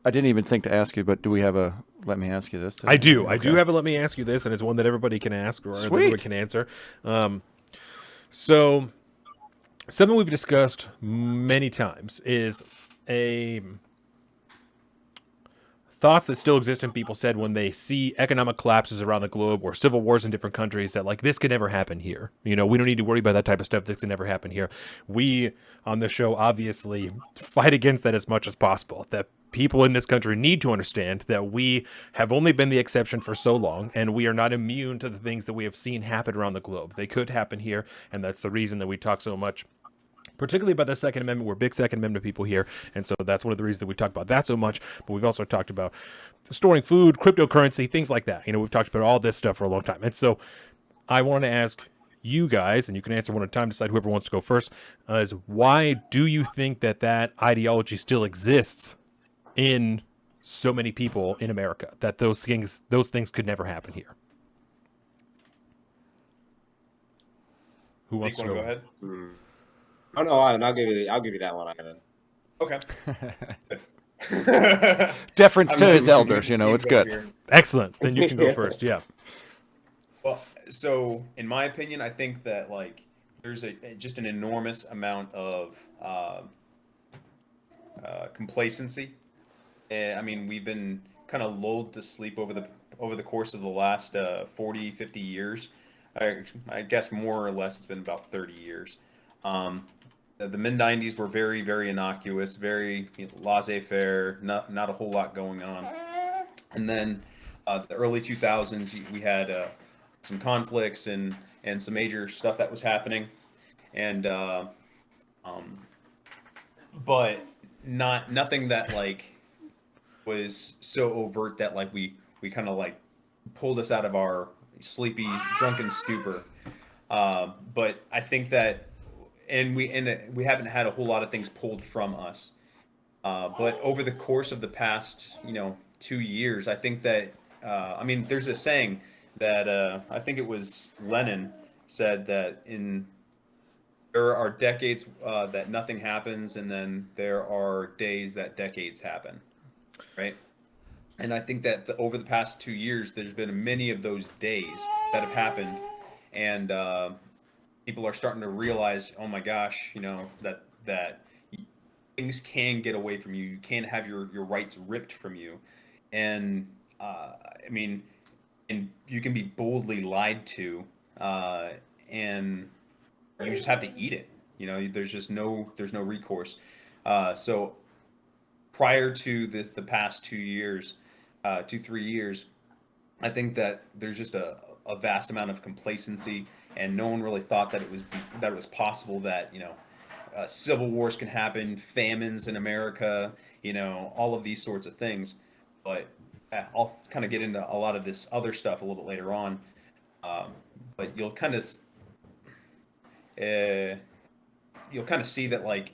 I didn't even think to ask you, but do we have a let me ask you this today? I do. Okay. I do have a let me ask you this, and it's one that everybody can ask or that everybody can answer. So something we've discussed many times is a thoughts that still exist in people said when they see economic collapses around the globe or civil wars in different countries that like this could never happen here. We don't need to worry about that type of stuff. This can never happen here. We on the show obviously fight against that as much as possible. That people in this country need to understand that we have only been the exception for so long, and we are not immune to the things that we have seen happen around the globe. They could happen here, and that's the reason that we talk so much particularly about the Second Amendment. We're big Second Amendment people here, and so that's one of the reasons that we talk about that so much. But we've also talked about storing food, cryptocurrency, things like that. We've talked about all this stuff for a long time. And so I want to ask you guys, and you can answer one at a time, decide whoever wants to go first, is why do you think that ideology still exists in so many people in America, that those things could never happen here? Who wants to go ahead? Oh no, I'll give you that one, Ivan. Okay. Deference to his elders, it's good. Here. Excellent. Then you can go first. Yeah. Well, so in my opinion, I think that there's just an enormous amount of complacency. We've been kind of lulled to sleep over the course of the last 40, 50 years. I guess more or less it's been about 30 years. The mid-90s were very, very innocuous, very laissez-faire, not a whole lot going on. And then the early 2000s, we had some conflicts and some major stuff that was happening. And but nothing that was so overt that we kind of pulled us out of our sleepy, drunken stupor. But I think that and we haven't had a whole lot of things pulled from us. But over the course of the past, 2 years, I think that there's a saying that I think it was Lenin said that there are decades that nothing happens, and then there are days that decades happen, right? And I think that over the past 2 years, there's been many of those days that have happened, and people are starting to realize, oh my gosh, that things can get away from you. You can have your rights ripped from you, and and you can be boldly lied to, and you just have to eat it. There's no recourse. So prior to the past 2 years, 3 years, I think that there's just a vast amount of complacency, and no one really thought that it was possible that civil wars can happen, famines in America, all of these sorts of things. But I'll kind of get into a lot of this other stuff a little bit later on. But you'll kind of see that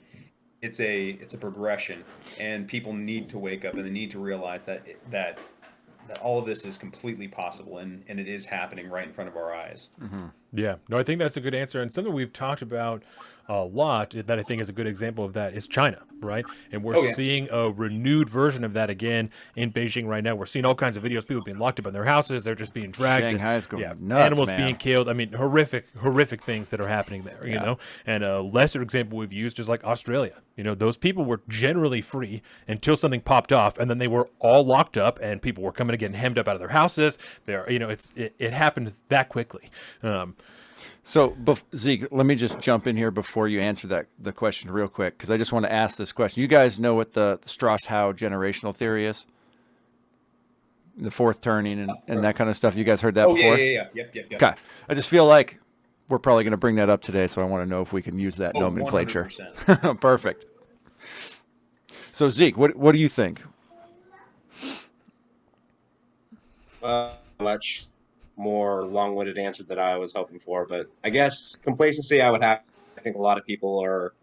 it's a progression, and people need to wake up and they need to realize that all of this is completely possible, and it is happening right in front of our eyes. Mm-hmm. Yeah. No, I think that's a good answer. And something we've talked about a lot that I think is a good example of that is China, right? And we're seeing a renewed version of that again in Beijing right now. We're seeing all kinds of videos, people being locked up in their houses. They're just being dragged. Shanghai's going nuts, animals man. being killed. Horrific things that are happening there, you know? And a lesser example we've used is Australia. Those people were generally free until something popped off, and then they were all locked up, and people were coming and getting hemmed up out of their houses. It happened that quickly. So, Zeke, let me just jump in here before you answer the question real quick, because I just want to ask this question. You guys know what the Strauss-Howe generational theory is? The fourth turning and that kind of stuff. You guys heard that before? Yeah. Yep. Okay. I just feel like we're probably going to bring that up today, so I want to know if we can use that nomenclature. 100%. Perfect. So, Zeke, what do you think? Much more long-winded answer that I was hoping for, but I guess complacency I would have. I think a lot of people are.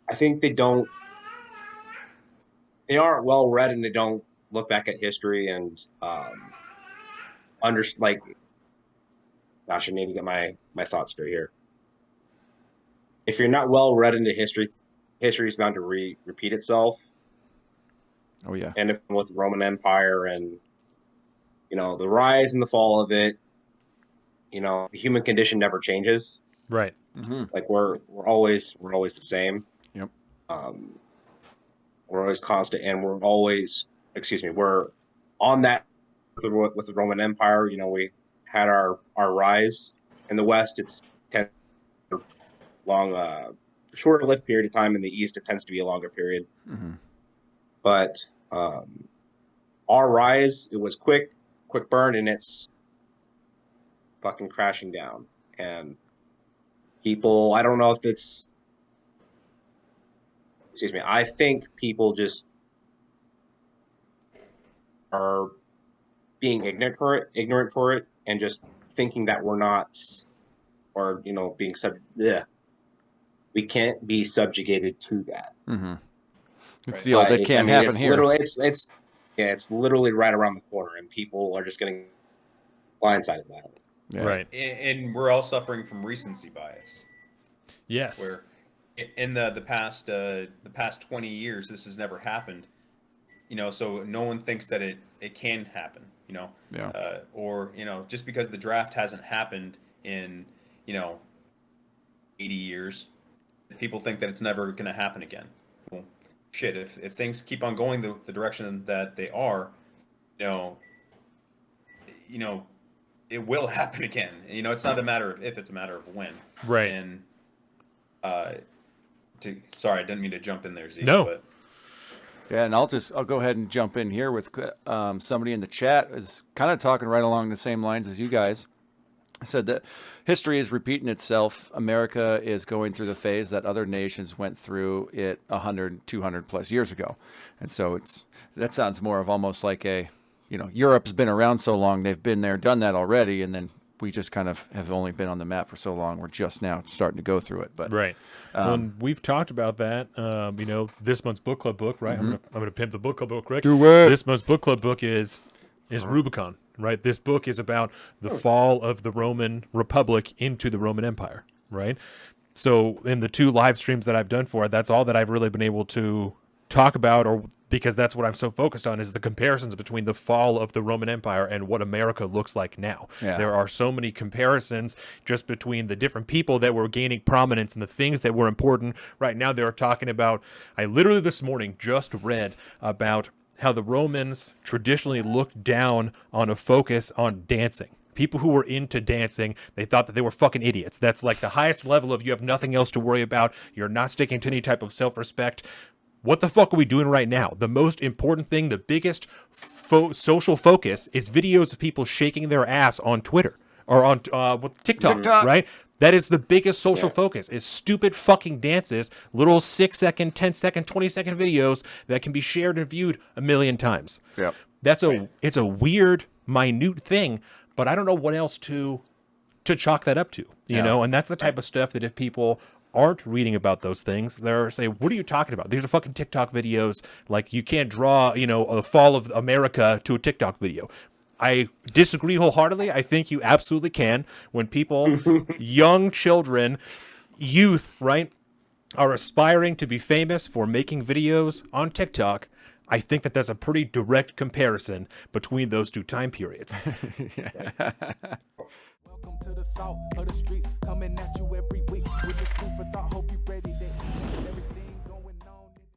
I think they aren't well read, and they don't look back at history and gosh, I need to get my thoughts straight here. If you're not well read into history, history is bound to repeat itself. Oh yeah. And if with Roman Empire and the rise and the fall of it, the human condition never changes. Right. Mm-hmm. Like we're always the same. Yep. We're always constant, and we're on that with the Roman Empire. We had our rise in the West. It's kind of long, shorter lived period of time. In the East, it tends to be a longer period. Mm-hmm. But our rise, it was quick burn, and it's fucking crashing down. And people, I don't know if it's, I think people just are being ignorant for it, and just thinking that we're not, or being we can't be subjugated to that. Mm-hmm. It's Right. the old, But it can't happen it's here. literally it's literally right around the corner, and people are just getting blindsided by it. Yeah. Right. And we're all suffering from recency bias. Yes. Where in the past 20 years, this has never happened. So no one thinks that it can happen. Yeah. Or just because the draft hasn't happened in 80 years, people think that it's never going to happen again. Well, shit, if things keep on going the direction that they are, it will happen again. It's not a matter of if, it's a matter of when. Right. And sorry, I didn't mean to jump in there, Zeke. No. But Yeah, and I'll go ahead and jump in here with somebody in the chat is kind of talking right along the same lines as you guys. Said that history is repeating itself. America is going through the phase that other nations went through it 100, 200 plus years ago. And so that sounds more of almost like Europe's been around so long, they've been there, done that already. And then we just kind of have only been on the map for so long. We're just now starting to go through it. But right. And we've talked about that. This month's book club book, right? Mm-hmm. I'm gonna pimp the book club real quick. Do it. This month's book club book is Rubicon, right? This book is about the fall of the Roman Republic into the Roman Empire, right? So in the 2 live streams that I've done for it, that's all that I've really been able to talk about, or because that's what I'm so focused on, is the comparisons between the fall of the Roman Empire and what America looks like now. Yeah. There are so many comparisons just between the different people that were gaining prominence and the things that were important. Right now they're talking about, I literally this morning just read about how the Romans traditionally looked down on a focus on dancing. People who were into dancing, they thought that they were fucking idiots. That's like the highest level of you have nothing else to worry about. You're not sticking to any type of self-respect. What the fuck are we doing right now? The most important thing, the biggest social focus is videos of people shaking their ass on Twitter or on TikTok, right? That is the biggest social focus, is stupid fucking dances, little 6-second, 10-second, 20-second videos that can be shared and viewed a million times. Yep. It's a weird, minute thing, but I don't know what else to chalk that up to, you know? And that's the type of stuff that if people aren't reading about those things, they're saying, what are you talking about? These are fucking TikTok videos. Like, you can't draw, a fall of America to a TikTok video. I disagree wholeheartedly. I think you absolutely can. When people, young children, youth, right, are aspiring to be famous for making videos on TikTok, I think that there's a pretty direct comparison between those 2 time periods. Welcome to the salt of the streets, coming at you every week with this food for thought. Hope you ready.